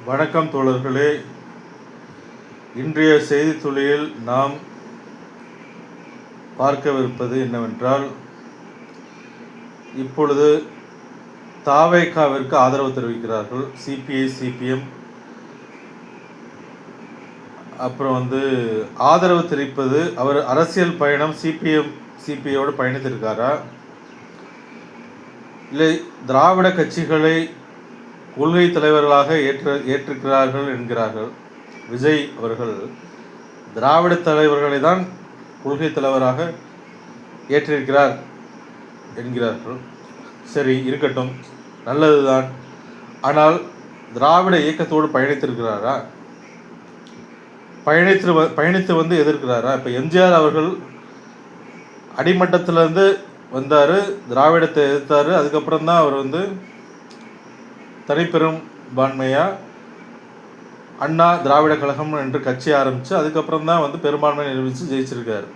வணக்கம் தோழர்களே. இன்றைய செய்தி துளியில் நாம் பார்க்கவிருப்பது என்னவென்றால், இப்பொழுது தாவேகாவிற்கு ஆதரவு தெரிவிக்கிறார்கள் சிபிஐ சிபிஎம். அப்புறம் ஆதரவு தெரிவிப்பது, அவர் அரசியல் பயணம் சிபிஎம் சிபிஐயோடு பயணித்திருக்காரா, இல்லை திராவிட கட்சிகளை கொள்கை தலைவர்களாக ஏற்றிருக்கிறார்கள் என்கிறார்கள். விஜய் அவர்கள் திராவிட தலைவர்களை தான் கொள்கை தலைவராக ஏற்றிருக்கிறார் என்கிறார்கள். சரி, இருக்கட்டும், நல்லதுதான். ஆனால் திராவிட இயக்கத்தோடு பயணித்திருக்கிறாரா? பயணித்து எதிர்க்கிறாரா? இப்போ எம்ஜிஆர் அவர்கள் அடிமட்டத்திலேருந்து வந்தார், திராவிடத்தை எதிர்த்தார். அதுக்கப்புறம் தான் அவர் தனிப்பெரும் பான்மையாக அண்ணா திராவிட கழகம் என்று கட்சி ஆரம்பித்து அதுக்கப்புறம் தான் பெரும்பான்மை நிரூபித்து ஜெயிச்சிருக்கார்.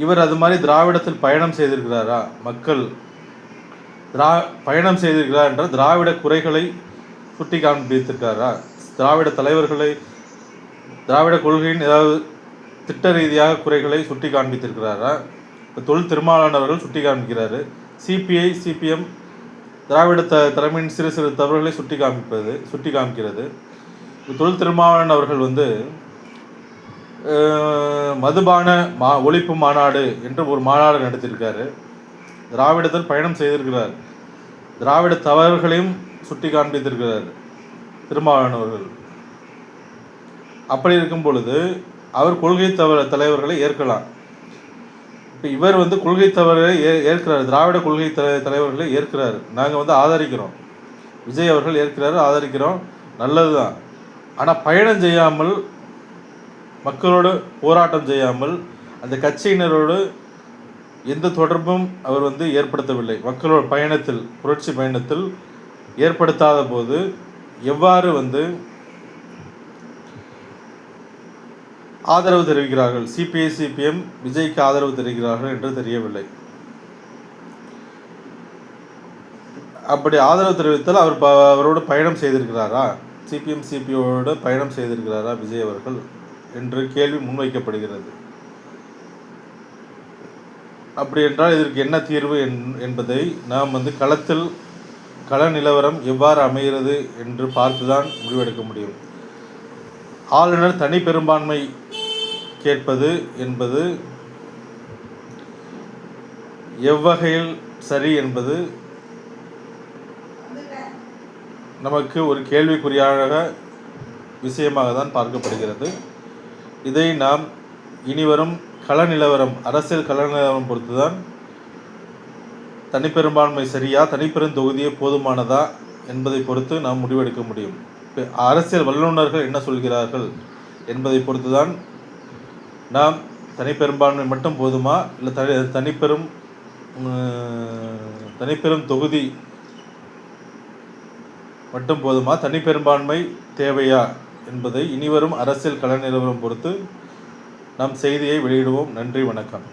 இவர் அது மாதிரி திராவிடத்தில் பயணம் செய்திருக்கிறாரா? மக்கள் பயணம் செய்திருக்கிறார் என்ற திராவிட குறைகளை சுட்டி காண்பித்திருக்காரா? திராவிட தலைவர்களை, திராவிட கொள்கையின் ஏதாவது திட்ட ரீதியாக குறைகளை சுட்டி காண்பித்திருக்கிறாரா? இப்போ தொல் திருமாவளவன் அவர்கள் சுட்டி காண்பிக்கிறாரு. சிபிஐ சிபிஎம் திராவிட தலைமையின் சிறு சிறு தவறுகளை சுட்டி காமிக்கிறது. தொல் திருமாவளவன் அவர்கள் மதுபான ஒழிப்பு மாநாடு என்று ஒரு மாநாடு நடத்தியிருக்காரு. திராவிடத்தில் பயணம் செய்திருக்கிறார். திராவிட தவறுகளையும் சுட்டி காண்பித்திருக்கிறார் திருமாவளவன் அவர்கள். அப்படி இருக்கும் பொழுது அவர் கொள்கை தலைவர்களை ஏற்கலாம். இப்போ இவர் கொள்கை தவறை ஏற்கிறார், திராவிட கொள்கை தலைவர்களை ஏற்கிறார். நாங்கள் ஆதரிக்கிறோம், விஜய் அவர்கள் ஏற்கிறாரு, ஆதரிக்கிறோம், நல்லது தான். ஆனால் பயணம் செய்யாமல், மக்களோடு போராட்டம் செய்யாமல், அந்த கட்சியினரோடு எந்த தொடர்பும் அவர் ஏற்படுத்தவில்லை. மக்களோட பயணத்தில், புரட்சி பயணத்தில் ஏற்படுத்தாத போது எவ்வாறு ஆதரவு தெரிவிக்கிறார்கள், சிபிஐ சிபிஎம் விஜய்க்கு ஆதரவு தெரிவிக்கிறார்கள் என்று தெரியவில்லை. அப்படி ஆதரவு தெரிவித்தால் அவரோடு பயணம் செய்திருக்கிறாரா, சிபிஎம் சிபிஐயோடு பயணம் செய்திருக்கிறாரா விஜய் அவர்கள் என்று கேள்வி முன்வைக்கப்படுகிறது. அப்படி என்றால் இதற்கு என்ன தீர்வு என்பதை நாம் களத்தில் கள நிலவரம் எவ்வாறு அமைகிறது என்று பார்த்துதான் முடிவெடுக்க முடியும். ஆளுநர் தனி பெரும்பான்மை கேட்பது என்பது எவ்வகையில் சரி என்பது நமக்கு ஒரு கேள்விக்குறியாக விஷயமாக தான் பார்க்கப்படுகிறது. இதை நாம் இனிவரும் கள நிலவரம், அரசியல் கள நிலவரம் பொறுத்து தான் தனிப்பெரும்பான்மை சரியா, தனிப்பெரும் தொகுதியே போதுமானதா என்பதை பொறுத்து நாம் முடிவெடுக்க முடியும். அரசியல் வல்லுநர்கள் என்ன சொல்கிறார்கள் என்பதை பொறுத்து தான் நாம் தனிப்பெரும்பான்மை மட்டும் போதுமா, இல்லை தனிப்பெரும் தொகுதி மட்டும் போதுமா, தனிப்பெரும்பான்மை தேவையா என்பதை இனிவரும் அரசியல் கள நிலவரம் பொறுத்து நாம் செய்தியை வெளியிடுவோம். நன்றி, வணக்கம்.